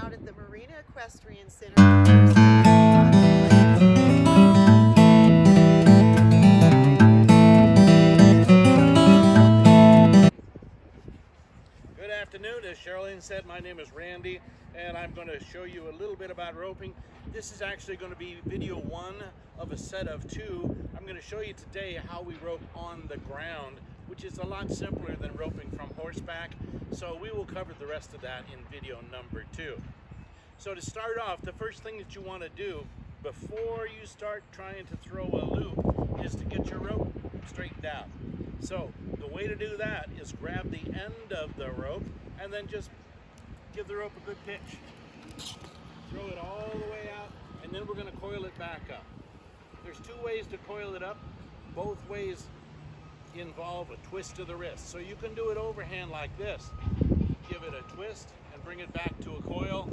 Out at the Marina Equestrian Center. Good afternoon. As Sherilyn said, my name is Randy, and I'm going to show you a little bit about roping. This is actually going to be video one of a set of two. I'm going to show you today how we rope on the ground, which is a lot simpler than roping from horseback. So we will cover the rest of that in video number two. So to start off, the first thing that you want to do before you start trying to throw a loop is to get your rope straightened out. So the way to do that is grab the end of the rope and then just give the rope a good pitch. Throw it all the way out, and then we're going to coil it back up. There's two ways to coil it up. Both ways involve a twist of the wrist. So you can do it overhand like this. Give it a twist and bring it back to a coil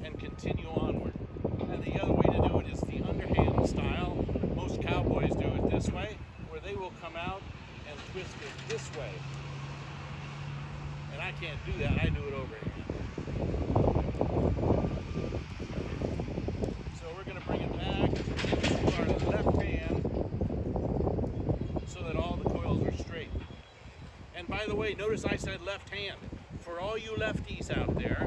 and continue onward. And the other way to do it is the underhand style. Most cowboys do it this way, where they will come out and twist it this way. And I can't do that, I do it overhand. So we're going to bring it back to our left hand so that all the coils are straight. And by the way, notice I said left hand. For all you lefties out there,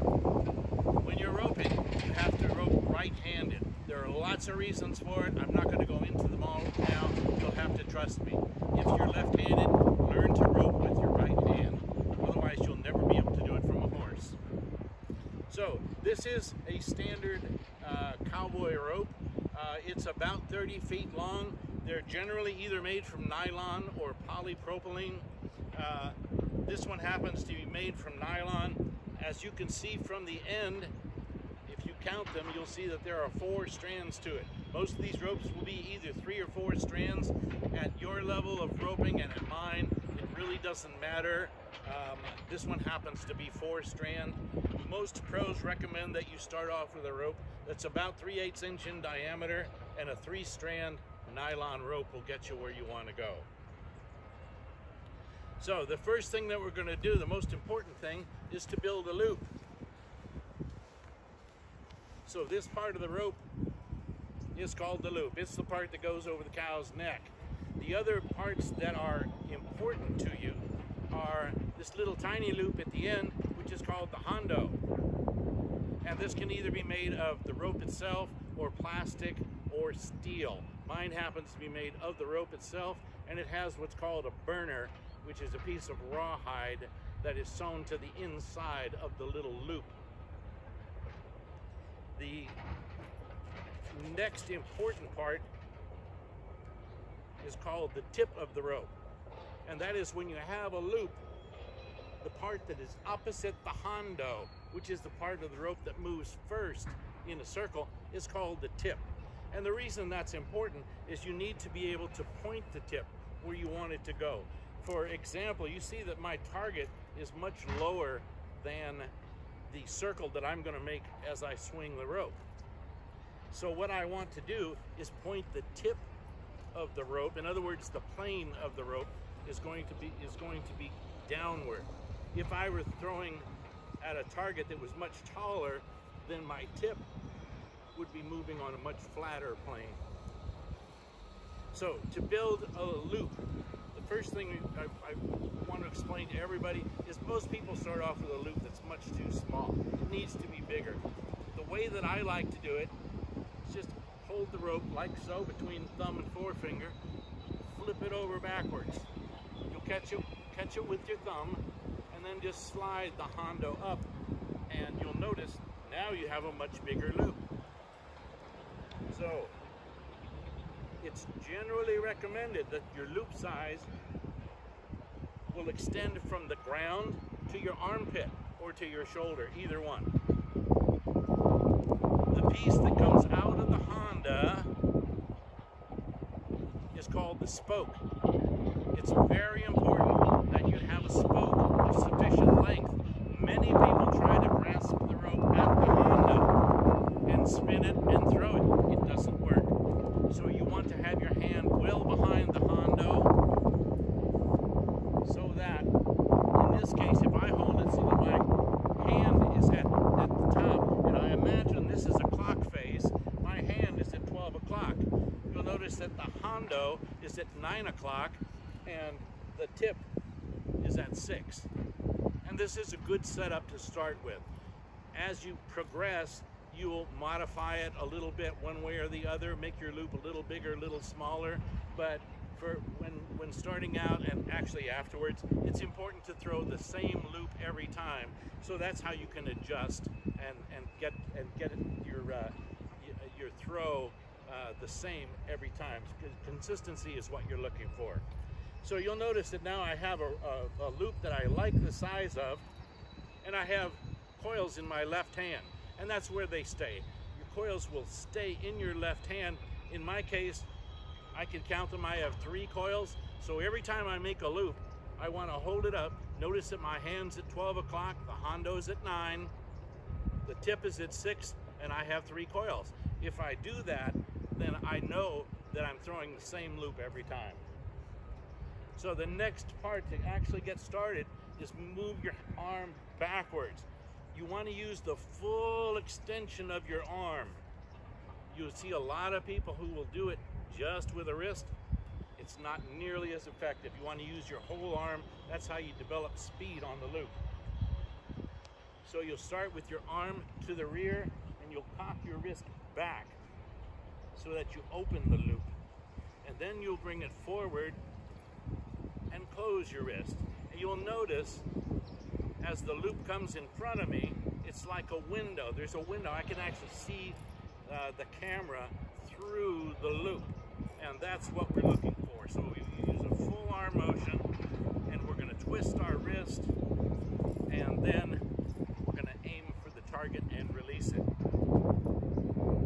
when you're roping, you have to rope right-handed. There are lots of reasons for it. I'm not going to go into them all now. You'll have to trust me. If you're left-handed, learn to rope with your right hand. Otherwise, you'll never be able to do it from a horse. So this is a standard cowboy rope. It's about 30 feet long. They're generally either made from nylon or polypropylene. This one happens to be made from nylon. As you can see from the end, if you count them, you'll see that there are 4 strands to it. Most of these ropes will be either 3 or 4 strands. At your level of roping and at mine, it really doesn't matter. This one happens to be 4 strand. Most pros recommend that you start off with a rope that's about 3/8 inch in diameter, and a 3-strand nylon rope will get you where you want to go. So the first thing that we're going to do, the most important thing, is to build a loop. So this part of the rope is called the loop. It's the part that goes over the cow's neck. The other parts that are important to you are this little tiny loop at the end, which is called the hondo. And this can either be made of the rope itself or plastic or steel. Mine happens to be made of the rope itself, and it has what's called a burner, which is a piece of rawhide that is sewn to the inside of the little loop. The next important part is called the tip of the rope. And that is when you have a loop, the part that is opposite the hondo, which is the part of the rope that moves first in a circle, is called the tip. And the reason that's important is you need to be able to point the tip where you want it to go. For example, you see that my target is much lower than the circle that I'm going to make as I swing the rope. So what I want to do is point the tip of the rope. In other words, the plane of the rope is going to be downward. If I were throwing at a target that was much taller, then my tip would be moving on a much flatter plane. So to build a loop, the first thing I want to explain to everybody is most people start off with a loop that's much too small. It needs to be bigger. The way that I like to do it is just hold the rope like so between thumb and forefinger, flip it over backwards. You'll catch it with your thumb, and then just slide the hondo up, and you'll notice now you have a much bigger loop. So it's generally recommended that your loop size will extend from the ground to your armpit or to your shoulder, either one. The piece that comes out of the Honda is called the spoke. It's very important that you have a spoke of sufficient length. Many people try to grasp the rope at the Honda and spin it and throw it. It doesn't work. So notice that the hondo is at 9 o'clock and the tip is at 6. And this is a good setup to start with. As you progress, you will modify it a little bit one way or the other, make your loop a little bigger, a little smaller, but for when starting out and actually afterwards, it's important to throw the same loop every time. So that's how you can adjust and get your throw the same every time. Consistency is what you're looking for. So you'll notice that now I have a loop that I like the size of, and I have coils in my left hand, and that's where they stay. Your coils will stay in your left hand. In my case, I can count them. I have 3 coils, so every time I make a loop, I want to hold it up. Notice that my hand's at 12 o'clock, the hondo's at 9, the tip is at 6, and I have 3 coils. If I do that, then I know that I'm throwing the same loop every time. So the next part to actually get started is move your arm backwards. You want to use the full extension of your arm. You'll see a lot of people who will do it just with a wrist. It's not nearly as effective. You want to use your whole arm. That's how you develop speed on the loop. So you'll start with your arm to the rear and you'll cock your wrist back so that you open the loop. And then you'll bring it forward and close your wrist. And you'll notice as the loop comes in front of me, it's like a window. There's a window. I can actually see the camera through the loop. And that's what we're looking for. So we use a full arm motion, and we're going to twist our wrist, and then we're going to aim for the target and release it.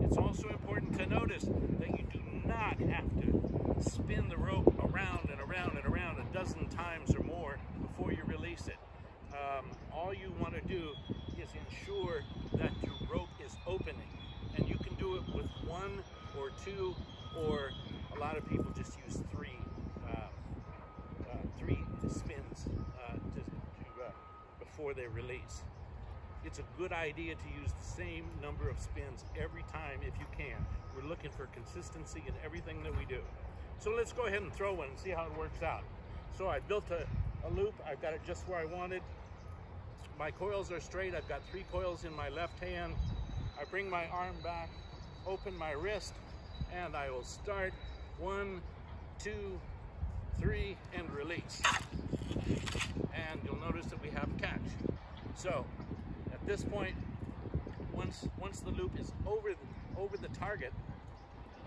It's also important to notice that you do not have to spin the rope around and around and around a dozen times or more before you release it. All you want to do is ensure that your rope is opening, and you can do it with 1 or 2, or a lot of people just use 3 spins before they release. It's a good idea to use the same number of spins every time if you can. We're looking for consistency in everything that we do. So let's go ahead and throw one and see how it works out. So I built a loop. I've got it just where I wanted. My coils are straight. I've got 3 coils in my left hand. I bring my arm back, open my wrist, and I will start 1, 2, 3, and release. And you'll notice that we have a catch. So at this point, once the loop is over the target,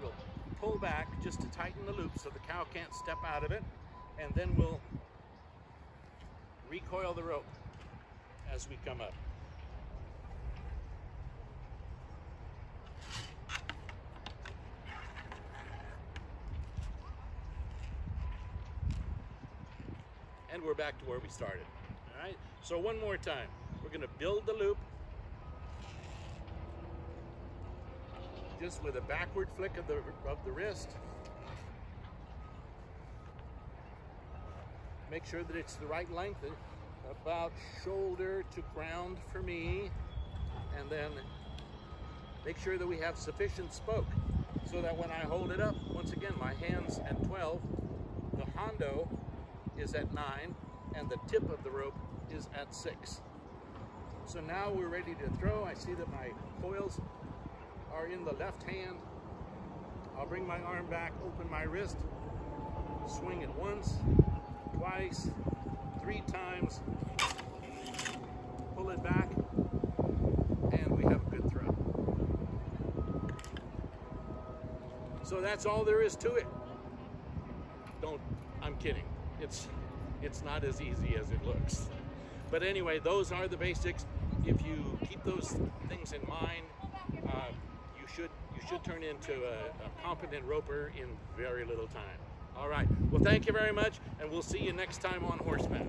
we'll pull back just to tighten the loop so the cow can't step out of it, and then we'll recoil the rope as we come up. And we're back to where we started. All right, so one more time. We're going to build the loop just with a backward flick of the wrist. Make sure that it's the right length, about shoulder to ground for me, and then make sure that we have sufficient spoke so that when I hold it up, once again, my hand's at 12, the hondo is at 9, and the tip of the rope is at 6. So now we're ready to throw. I see that my coils are in the left hand. I'll bring my arm back, open my wrist, swing it once, twice, 3 times, pull it back, and we have a good throw. So that's all there is to it. I'm kidding. It's not as easy as it looks. But anyway, those are the basics. If you keep those things in mind, you should turn into a competent roper in very little time. All right. Well, thank you very much, and we'll see you next time on horseback.